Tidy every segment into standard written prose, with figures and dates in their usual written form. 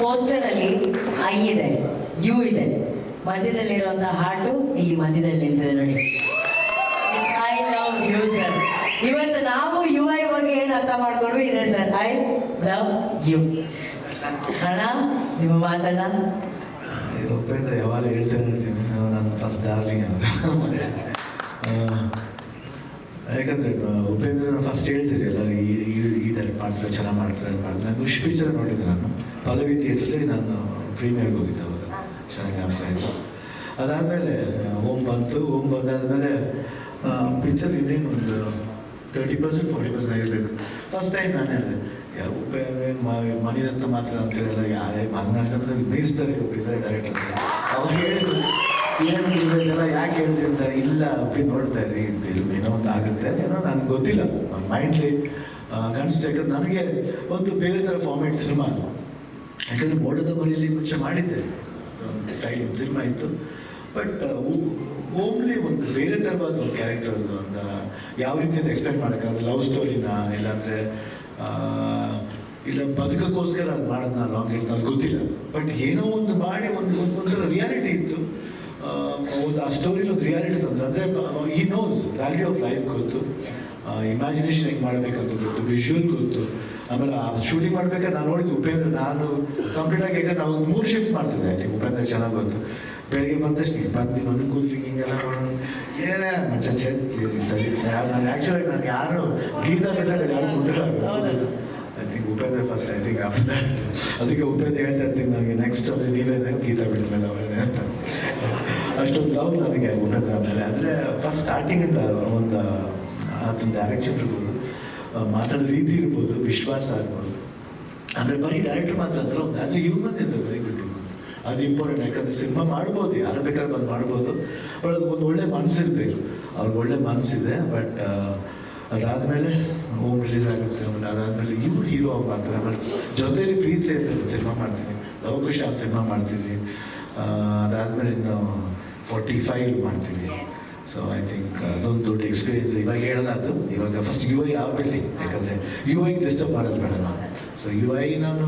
Poster ಅಲ್ಲಿ I ಇದೆ, you ಇದೆ, ಮಧ್ಯದಲ್ಲಿರುವಂತಹ ಹಾರ್ಟು ಇಲ್ಲಿ ಮಧ್ಯದಲ್ಲಿ ನಿಂತಿದೆ ನೋಡಿ. I love you sir. ಇವತ್ತು ನಾವು ಯು ಐ ಬಗ್ಗೆ ಏನು ಅರ್ಥ ಮಾಡ್ಕೊಂಡು ಇದೆ ಸರ್. I love you. ಅಣ್ಣ ನಿಮ್ಮ ಮಾತಣ್ಣ. ಉಪೇಂದ್ರ ಯಾವಾಗ ಹೇಳ್ತಾನೆ ಇರ್ತೀನಿ, ನನ್ನ ಫಸ್ಟ್ ಡಾರ್ಲಿಂಗ್ ಅವರು. ಯಾಕಂದರೆ ಉಪೇಂದ್ರ ಫಸ್ಟ್ ಹೇಳ್ತೀರಿ ಎಲ್ಲರೂ ಈ ಡೈರೆಕ್ಟ್ ಮಾಡ್ತಾರೆ, ಚೆನ್ನಾಗಿ ಮಾಡ್ತಾರೆ ಅಂತ ಮಾಡ್ತಾರೆ. ನಾನು ಖುಷಿ ಪಿಕ್ಚರ್ ನೋಡಿದ್ದೆ, ನಾನು ಪಲ್ಲವಿ ಥಿಯೇಟ್ರಲ್ಲಿ ನಾನು ಪ್ರೀಮಿಯರ್ಗೆ ಹೋಗಿದ್ದೆ ಅವಾಗ, ಚೆನ್ನಾಗಿ ಆಗ್ತಾಯಿತ್ತು. ಅದಾದಮೇಲೆ ಓಮ್ ಬಂತು. ಓಮ್ ಬಂದಾದಮೇಲೆ ಪಿಕ್ಚರ್ ಇನ್ನೇನು ಒಂದು 30% 40% ಆಗಿರಬೇಕು. ಫಸ್ಟ್ ಟೈಮ್ ನಾನು ಹೇಳಿದೆ, ಮಣಿರತ್ನ ಮಾತ್ರ ಅಂತಿರಲ್ಲ, ಯಾರೇ ಮಾತನಾಡ್ತಾರೆ ಮೀರಿಸ್ತಾರೆ ಒಬ್ಬಿದ್ದಾರೆ ಡೈರೆಕ್ಟ್ ಅಂತ. ಅವ್ರು ಹೇಳಿದ್ರು ಏನು ಇದೆಲ್ಲ ಯಾಕೆ ಹೇಳ್ತೀವಿ ಅಂತಾರೆ. ಇಲ್ಲ ಒಬ್ಬಿ ನೋಡ್ತಾ ಇರಿ, ಫಿಲ್ಮ್ ಏನೋ ಒಂದು ಆಗುತ್ತೆ, ಏನೋ ನನಗೆ ಗೊತ್ತಿಲ್ಲ, ನನ್ನ ಮೈಂಡ್ಲಿ ಕಾಣಿಸ್ತು. ಯಾಕಂದ್ರೆ ನನಗೆ ಒಂದು ಬೇರೆ ಥರ ಫಾರ್ಮೇಟ್ ಸಿನಿಮಾ, ಯಾಕಂದರೆ ಮೋಡದ ಮನೆಯಲ್ಲಿ ಮುಂಚೆ ಮಾಡಿದ್ದೆ, ಸ್ಟೈಲ್ ಸಿನಿಮಾ ಇತ್ತು. ಬಟ್ ಓಮ್ಲಿ ಒಂದು ಬೇರೆ ಥರವಾದ ಒಂದು ಕ್ಯಾರೆಕ್ಟರ್, ಒಂದು ಯಾವ ರೀತಿ ಅಂತ ಎಕ್ಸ್ಪೆಕ್ಟ್ ಮಾಡೋಕ್ಕಾಗಲ್ಲ. ಲವ್ ಸ್ಟೋರಿನ ಇಲ್ಲಾಂದರೆ ಇಲ್ಲ ಬದುಕೋಕ್ಕೋಸ್ಕರ ಅದು ಮಾಡೋದು ನಾನು ಲಾಂಗ್ ಇಟ್ಟು ಅದು ಗೊತ್ತಿಲ್ಲ. ಬಟ್ ಏನೋ ಒಂದು ಮಾಡಿ ಒಂಥರ ರಿಯಾಲಿಟಿ ಇತ್ತು. ಒಂದು ಆ ಸ್ಟೋರಿಲಿ ಒಂದು ರಿಯಾಲಿಟಿ ತಂದ್ರೆ, ಅಂದರೆ he knows value of life ಗೊತ್ತು, ಇಮ್ಯಾಜಿನೇಷನ್ ಹೆಂಗೆ ಮಾಡಬೇಕಂತ ಗೊತ್ತು, ವಿಜುವಲ್ ಗೊತ್ತು. ಆಮೇಲೆ ಆ ಶೂಟಿಂಗ್ ಮಾಡ್ಬೇಕಾದ್ರೆ ನಾನು ನೋಡಿದ್ದು ಉಪೇಂದ್ರ, ನಾನು ಕಂಪ್ಲೀಟಾಗಿ ಯಾಕಂದ್ರೆ ನಾವು 3 ಶಿಫ್ಟ್ ಮಾಡ್ತಿದ್ದೆ. ಐ ಥಿಂಕ್ ಉಪೇಂದ್ರ ಚೆನ್ನಾಗಿ ಗೊತ್ತು. ಬೆಳಗ್ಗೆ ಬಂದ ತಕ್ಷಣ ಬಂದು ಕೂತ್ರಿ ಹಿಂಗೆಲ್ಲ ಮಾಡೋದು, ಏನೇ ಮಚ್ಚ ಚೆತ್ತಿ ಸರಿ. ನಾನು ಆ್ಯಕ್ಚುಲಾಗಿ ನಾನು ಯಾರು ಗೀತಾ ಬಿಟ್ಟರೆ ಯಾರು ಮುಟ್ಟಿಲ್ಲ. I think Upendra first, I think after that. ಅದಕ್ಕೆ ಉಪೇಂದ್ರ ಹೇಳ್ತಾ ಇರ್ತೀನಿ ನನಗೆ, ನೆಕ್ಸ್ಟ್ ಅಂದರೆ ನೀವೇನೇ ಗೀತಾ ಬಿಟ್ಟ ಮೇಲೆ ಅವರೇನೆ ಅಂತ. ಅಷ್ಟೊಂದು ಲವ್ ನನಗೆ ಉಪೇಂದ್ರ ಮೇಲೆ. ಅಂದರೆ ಫಸ್ಟ್ ಸ್ಟಾರ್ಟಿಂಗಿಂದ ಒಂದು ಆತನ ಡೈರೆಕ್ಷನ್ ಇರ್ಬೋದು, ಮಾತಾಡೋ ರೀತಿ ಇರ್ಬೋದು, ವಿಶ್ವಾಸ ಇರ್ಬೋದು. ಅಂದರೆ ಬರೀ ಡೈರೆಕ್ಟರ್ ಮಾತ್ರ ಅಂತಲ್ಲ, ಒಂದು as A human is a very good human. ಅದು ಇಂಪಾರ್ಟೆಂಟ್. ಯಾಕಂದರೆ ಸಿನಿಮಾ ಮಾಡ್ಬೋದು, ಯಾರು ಬೇಕಾದ್ರೆ ಬಂದು ಮಾಡ್ಬೋದು, ಬಟ್ ಅದು ಒಂದು ಒಳ್ಳೆ ಮನಸ್ಸಿರ್ಬೇಕು. ಅವ್ರಿಗೆ ಒಳ್ಳೆ ಮನಸ್ಸಿದೆ. ಬಟ್ ಅದಾದಮೇಲೆ ಓಮ್ ರಿಲೀಸ್ ಆಗುತ್ತೆ. ಆಮೇಲೆ ಅದಾದಮೇಲೆ ಇವ್ರು ಹೀರೋ ಆಗಿ ಮಾಡ್ತಾರೆ. ಆಮೇಲೆ ಜೊತೆಲಿ ಪ್ರೀತಿ ಅಂತ ಸಿನಿಮಾ ಮಾಡ್ತೀನಿ, ಲವಕುಶ ಅಂತ ಸಿನಿಮಾ ಮಾಡ್ತೀನಿ. ಅದಾದಮೇಲೆ ಇನ್ನು 45 ಮಾಡ್ತೀನಿ. ಸೊ ಐ ಥಿಂಕ್ ಅದೊಂದು ದೊಡ್ಡ ಎಕ್ಸ್ಪೀರಿಯನ್ಸ್. ಇವಾಗ ಹೇಳೋಣ, ಅದು ಇವಾಗ ಫಸ್ಟ್ ಯು ಐ ಆಗಬಿಡಲಿ, ಯಾಕಂದರೆ ಯು ಐಗೆ ಡಿಸ್ಟರ್ಬ್ ಮಾಡೋದು ಬೇಡ ನಾನು. ಸೊ ಯು ಐ ನಾನು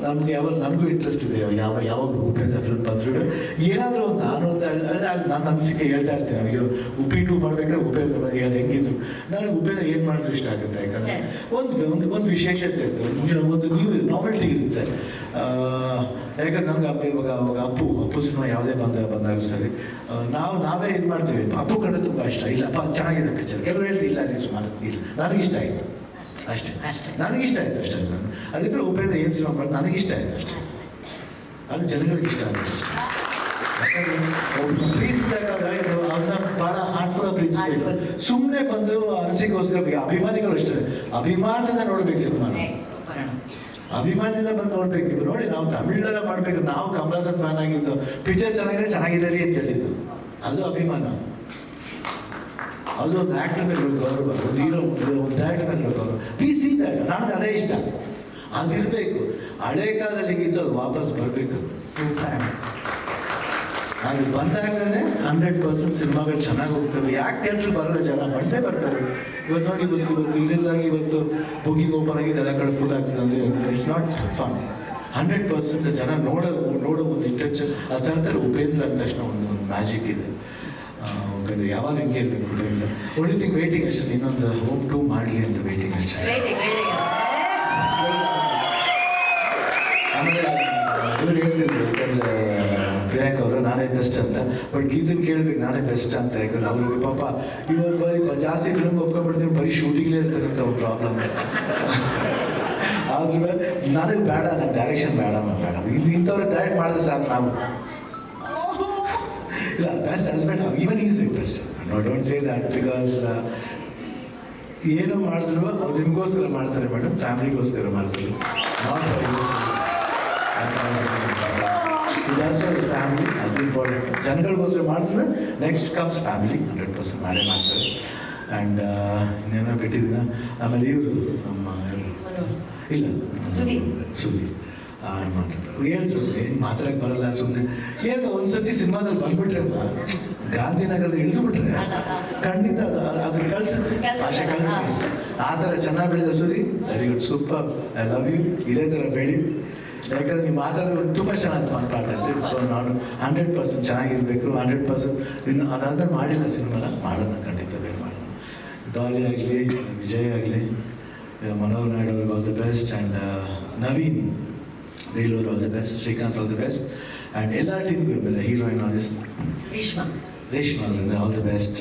ನಮಗೆ ಯಾವಾಗ ನನಗೂ ಇಂಟ್ರೆಸ್ಟ್ ಇದೆ, ಯಾವಾಗ ಉಪೇಂದ್ರ ಫಿಲ್ಮ್ ಬಂದ್ರು ಏನಾದರೂ ಒಂದು ನಾನು ನನ್ನ ಅನಿಸಿಕೆ ಹೇಳ್ತಾ ಇರ್ತೀನಿ. ನನಗೆ ಉಪ್ಪಿಟ್ಟು ಮಾಡ್ಬೇಕಾದ್ರೆ ಉಪೇಂದ್ರ ಬಗ್ಗೆ ಹೇಳ್ದು ಹೆಂಗಿದ್ರು, ನನಗೆ ಉಪೇಂದ್ರ ಏನು ಮಾಡಿದ್ರು ಇಷ್ಟ ಆಗುತ್ತೆ. ಯಾಕಂದರೆ ಒಂದು ವಿಶೇಷತೆ ಇರುತ್ತೆ, ಒಂದು ನ್ಯೂ ನಾವೆಲ್ಟಿ ಇರುತ್ತೆ. ಯಾಕಂದ್ರೆ ನನಗೆ ಇವಾಗ ಅಪ್ಪು ಸಿನಿಮಾ ಯಾವುದೇ ಬಂದಾಗ ಸರಿ, ನಾವೇ ಇದು ಮಾಡ್ತೀವಿ. ಅಪ್ಪು ಕಂಡ್ರೆ ತುಂಬ ಇಷ್ಟ, ಇಲ್ಲಪ್ಪ ಚೆನ್ನಾಗಿದೆ ಪಿಕ್ಚರ್. ಕೆಲವರು ಹೇಳ್ತೀವಿ ಇಲ್ಲ ರೀ ಸುಮಾರು ಇಲ್ಲ, ನನಗಿಷ್ಟ ಆಯಿತು ಅಷ್ಟೇ, ನನಗಿಷ್ಟ ಆಯಿತು ಅಷ್ಟೇ. ನಾನು ಅದೇ ಥರ ಉಪೇಂದ್ರ ಏನು ಸಿನಿಮಾ ಮಾಡೋದು ನನಗಿಷ್ಟ ಆಯಿತು ಅಷ್ಟೇ. ಅದು ಜನಗಳಿಗೆ ಇಷ್ಟ ಆಗುತ್ತೆ ಅಷ್ಟೇ. ಯಾಕಂದರೆ ಪ್ರೀತಿಸಿದಾಗ ಅದನ್ನ ಭಾಳ ಹಾರ್ಟ್ಫುಲ್ ಆಗಿ ಪ್ರೀತಿಸಬೇಕು. ಸುಮ್ಮನೆ ಬಂದು ಅನಿಸಿಕೋಸ್ಕರ ಅಭಿಮಾನಿಗಳು ಅಷ್ಟೇ, ಅಭಿಮಾನದಿಂದ ನೋಡ್ಬೇಕು ಸಿನಿಮಾ. ಅಭಿಮಾನದಿಂದ ಬಂದು ನೋಡ್ಬೇಕು. ನೀವು ನೋಡಿ, ನಾವು ತಮಿಳೆಲ್ಲ ಮಾಡಬೇಕು, ನಾವು ಕಮಲ್ ಹಾಸನ್ ಫ್ಯಾನ್ ಆಗಿದ್ದು, ಪಿಕ್ಚರ್ ಚೆನ್ನಾಗಿದೆ ರೀ ಅಂತ ಹೇಳಿದ್ದು, ಅದು ಅಭಿಮಾನ. ಅದು ಒಂದು ಆ್ಯಕ್ಟರ್ ಮೇಲೆ ಗೌರವ, ಒಂದು ಹೀರೋ, ಒಂದು ಡೈರೆಕ್ಟರ್ ಮೇಲೆ ಗೌರವ. ಪಿ ಸಿ ದ್ಯಾಟ್ ನನಗೆ ಅದೇ ಇಷ್ಟ, ಅದಿರಬೇಕು. ಹಳೆ ಕಾಲದಲ್ಲಿ ಹೇಗಿತ್ತು ಅದು ವಾಪಸ್ ಬರಬೇಕು. ಸೂಪರ್. ಅದು ಬಂದಾಗಲೇ 100% ಸಿನಿಮಾಗಳು ಚೆನ್ನಾಗಿ ಹೋಗ್ತವೆ. ಯಾಕೆ ಥಿಯೇಟ್ರಿಗೆ ಬರಲ್ಲ ಜನ? ಬಂದೇ ಬರ್ತಾರೆ. ಇವತ್ತು ನೋಡಿ, ಇವತ್ತು ರಿಲೀಸ್ ಆಗಿ ಇವತ್ತು ಬುಕಿಂಗ್ ಓಪನ್ ಆಗಿದೆ, ಎಲ್ಲ ಕಡೆ ಫುಲ್ ಆಗ್ತದೆ. ಅಂದರೆ ಇಟ್ಸ್ ನಾಟ್ ಫನ್. 100% ಜನ ನೋಡೋ ಒಂದು ಇಂಟ್ರೆಸ್ಟ್. ಆ ಥರ ಉಪೇಂದ್ರ ಅಂದ ತಕ್ಷಣ ಒಂದು ಮ್ಯಾಜಿಕ್ ಇದೆ. ಉಪೇಂದ್ರ ಯಾವಾಗ ಹಿಂಗೆ ಇರಬೇಕು ಉಪೇಂದ್ರ. ಒಳ್ಳೆ ಥಿಂಗ್ ವೇಟಿಂಗ್ ಅಷ್ಟೇ, ಇನ್ನೊಂದು ಹೋಮ್ 2 ಮಾಡಲಿ ಅಂತ ವೇಟಿಂಗ್ ಅಷ್ಟೇ. ಆಮೇಲೆ ಇವ್ರು ಹೇಳ್ತಿದ್ರು, ಯಾಕಂದರೆ ಪ್ರಿಯಾಂಕ್ ಅವರು ನಾನೇ ಬೆಸ್ಟ್ ಅಂತ. ಬಟ್ ಗೀತನ್ ಕೇಳ್ಬೇಕು ನಾನೇ ಬೆಸ್ಟ್ ಅಂತ. ಯಾಕಂದ್ರೆ ಅವ್ರಿಗೆ ಪಾಪ ಇವಾಗ ಬರೀ ಜಾಸ್ತಿ ಫಿಲ್ಮ್ ಒಪ್ಕೊಂಡ್ಬಿಡ್ತೀವಿ, ಬರೀ ಶೂಟಿಂಗ್ಲೇ ಇರ್ತಕ್ಕಂಥ ಒಂದು ಪ್ರಾಬ್ಲಮ್. ಆದ್ರೂ ನನಗೆ ಬೇಡ, ನನ್ನ ಡೈರೆಕ್ಷನ್ ಬೇಡ. ಇಂಥವ್ರಿಗೆ ಡೈರೆಕ್ಟ್ ಮಾಡಿದ್ರೆ ಸಾಕು ನಾವು. ಇಲ್ಲ, best husband even is best. No don't say that, because ಏನೋ ಮಾಡಿದ್ರು ಅವ್ರು ನಿಮಗೋಸ್ಕರ ಮಾಡ್ತಾರೆ ಮೇಡಮ್, ಫ್ಯಾಮಿಲಿಗೋಸ್ಕರ ಮಾಡ್ತಾರೆ, ನಾಟ್ ಫ್ಯಾಮಿಲಿ. ಅದು ಇಂಪಾರ್ಟೆಂಟ್. ಜನಗಳಿಗೋಸ್ಕರ ಮಾಡಿದ್ರೆ ನೆಕ್ಸ್ಟ್ ಕಮ್ಸ್ ಫ್ಯಾಮಿಲಿ. 100% ಮಾಡೇ ಮಾಡ್ತಾರೆ. ಆ್ಯಂಡ್ ಇನ್ನೇನೋ ಬಿಟ್ಟಿದ್ದೀನ. ಆಮೇಲೆ ಇವರು ನಮ್ಮ ಇಲ್ಲ ಸುದಿ ಹೇಳಿದ್ರು, ಏನು ಮಾತಾಡಕ್ಕೆ ಬರಲ್ಲ ಸುಮ್ಮನೆ ಏನು. ಒಂದ್ಸತಿ ಸಿನಿಮಾದಲ್ಲಿ ಬಂದ್ಬಿಟ್ರಲ್ಲ, ಗಾಂಧಿನಗರದ ಇಳಿದು ಬಿಟ್ರೆ ಖಂಡಿತ ಅದು ಕಳ್ಸುತ್ತೆ, ಭಾಷೆ ಕಳಿಸುತ್ತೆ. ಆ ಥರ ಚೆನ್ನಾಗಿ ಬೆಳೆದ ಸುದಿ. Very good, super, I love you. ಇದೇ ಥರ ಬೆಳಿ. ಯಾಕಂದ್ರೆ ನೀವು ಮಾತಾಡೋದು ತುಂಬ ಚೆನ್ನಾಗಿ ಫನ್ ಪಾರ್ಟ್ ಆಯ್ತು. ಸೊ ನಾನು 100% ಚೆನ್ನಾಗಿರ್ಬೇಕು, 100% ಇನ್ನು ಅದಾದ್ಮೇಲೆ ಮಾಡಿಲ್ಲ ಸಿನಿಮಾನ, ಮಾಡೋಣ ಖಂಡಿತ ಬೇರೆ ಮಾಡೋಣ. ಡಾಲಿ ಆಗಲಿ, ವಿಜಯ್ ಆಗಲಿ, ಮನೋಹರ್ ನಾಯ್ಡು ಅವ್ರಿಗೆ all the best, and Naveen Belur all the best, Srikanth all the best, and ಎಲ್ಲ ಟೀಮ್ಗೂ ಬೇರೆ ಹೀರೋಯಿನ್ ಆರ್ಟಿಸ್ಟ್ ರೇಷ್ಮಾ ಅವರಿಂದ ಆಲ್ ದಿ ಬೆಸ್ಟ್.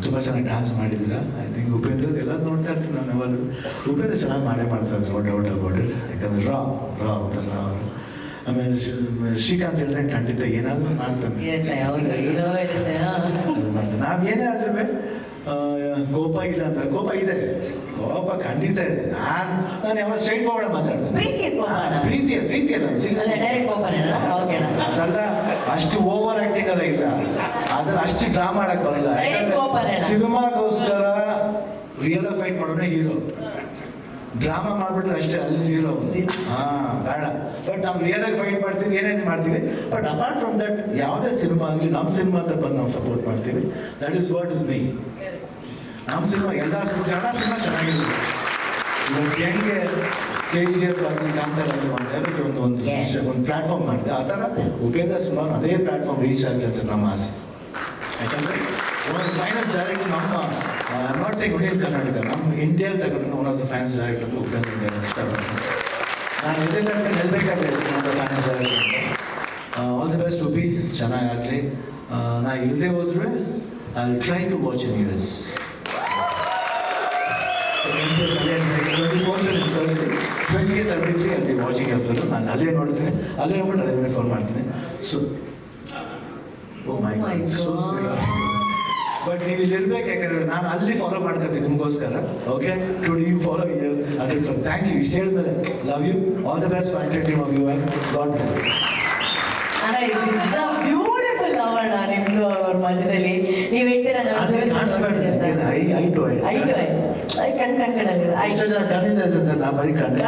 ತುಂಬ ಚೆನ್ನಾಗಿ ಡ್ಯಾನ್ಸ್ ಮಾಡಿದ್ದೀರಾ. ಐ ಥಿಂಕ್ ಉಪೇಂದ್ರ ಎಲ್ಲ ನೋಡ್ತಾ ಇರ್ತೀನಿ ನಾನು ಯಾವಾಗಲೂ. ಉಪೇಂದ್ರ ಚೆನ್ನಾಗಿ ಮಾಡ್ತಾ ಇದ್ರು, ನೋ ಡೌಟ್ ಅಬೌಟ್ ಇಟ್. ಯಾಕಂದ್ರೆ ರಾ ಅವತಾರ ಅವರು. ಆಮೇಲೆ ಶ್ರೀಕಾಂತ್ ಹೇಳಿದ್ರೆ ಖಂಡಿತ ಏನಾದರೂ ಮಾಡ್ತಾನೆ. ಮಾಡ್ತಾನೆ. ನಾವು ಏನೇ ಆದ್ರೂ ಕೋಪ ಇಲ್ಲ ಅಂತಾರೆ, ಕೋಪ ಇದೆ, ಕೋಪ ಖಂಡಿತ ಇದೆ. ನಾನು ಯಾವಾಗ ಸ್ಟ್ರೈಟ್ ಫಾರ್ವರ್ಡ್ ಮಾತಾಡ್ತೇನೆ. ಪ್ರೀತಿ ಅದೆಲ್ಲ ಅಷ್ಟು ಓವರ್ ಆಕ್ಟಿಂಗ್ ಎಲ್ಲ ಇಲ್ಲ, ಅದ್ರಲ್ಲಿ ಅಷ್ಟು ಡ್ರಾ ಮಾಡಕ್ ಬರಲ್ಲ. ಸಿನಿಮಾಗೋಸ್ಕರ ರಿಯಲ್ ಫೈಟ್ ಮಾಡೋಣ ಹೀರೋ, ಡ್ರಾಮಾ ಮಾಡ್ಬಿಟ್ರೆ ಅಷ್ಟೇ ಅಲ್ಲಿ ಝೀರೋ. ಬೇಡ. ಬಟ್ ನಾವು ರಿಯಲ್ ಆಗಿ ಫೈಟ್ ಮಾಡ್ತೀವಿ, ಏನೇನು ಮಾಡ್ತೀವಿ. ಬಟ್ ಅಪಾರ್ಟ್ ಫ್ರಮ್ ದಟ್ ಯಾವುದೇ ಸಿನಿಮಾ ಆಗಲಿ ನಮ್ಮ ಸಿನಿಮಾ ಅಂತ ಬಂದು ನಾವು ಸಪೋರ್ಟ್ ಮಾಡ್ತೀವಿ. That is what is me. ನಮ್ಮ ಸಿನಿಮಾ ಎಲ್ಲ ಸಿನಿಮಾ ಚೆನ್ನಾಗಿದೆ. ಇವಾಗ ಹೆಂಗೆ KGF ಆಗಲಿ, ಕಾಂತಾರ ಆಗಲಿ ಮಾಡಿದೆ, ಒಂದು ಪ್ಲಾಟ್ಫಾರ್ಮ್ ಮಾಡಿದೆ. ಆ ಥರ ಉಪೇಂದ್ರ ಸಿನಿಮಾ ಅದೇ ಪ್ಲಾಟ್ಫಾರ್ಮ್ ರೀಚ್ ಆಗಲಿ ಅಂತ ನಮ್ಮ ಆಸೆ. ಯಾಕಂದರೆ ಒಂದು ಫೈನಾನ್ಸ್ ಡೈರೆಕ್ಟರ್ ನಮ್ಮ ನಾಟ್ ಸೈಕ್ ಒಳ್ಳೆ ಕರ್ನಾಟಕ, ನಮ್ಮ ಇಂಡಿಯಾದಲ್ಲಿ ತಗೊಂಡು one of the finance director Upendra ಅಂತ ಇಷ್ಟಪಡ್ತೀನಿ. ನಾನು ಇದೇ ತನಕ ನಿಲ್ಬೇಕಾದ್ರೆ ನಮ್ಮ finance director. All the best Uppi, ಚೆನ್ನಾಗಾಗಲಿ. ನಾ ಇಲ್ಲದೆ ಹೋದ್ರೆ I will try to watch in US. 20th I'll be watching a film. ನಾನು ಅಲ್ಲೇ ನೋಡ್ತೀನಿ, ಅಲ್ಲೇ ನೋಡ್ಬಿಟ್ಟು ಅದೇ ಫೋನ್ ಮಾಡ್ತೀನಿ. So oh my God, so sweet. But ನೀವು ಇಲ್ಲಿ ಇರ್ಬೇಕು, ಯಾಕಂದ್ರೆ ನಾನು ಅಲ್ಲಿ ಫಾಲೋ ಮಾಡ್ಕೊತೀನಿ ನಿಮಗೋಸ್ಕರ. Okay, to you follow you 100%. Thank you. ಇಷ್ಟು ಹೇಳಿದ್ಮೇಲೆ love you, all the best for entertain of you and God bless. Beautiful ಅವರ್ಣ ನಿಮ್ದು ಅವ್ರ ಮಧ್ಯದಲ್ಲಿ. ನೀವು ಹೇಳ್ತೀರಾ ಐ ಟು ಐ ಕಣ್ಣಲ್ಲಿ ಅಷ್ಟು ಜನ ಕಣ್ಣಿಂದ ಸರ್, ನಾ ಬರೀ ಕಣ್ಣು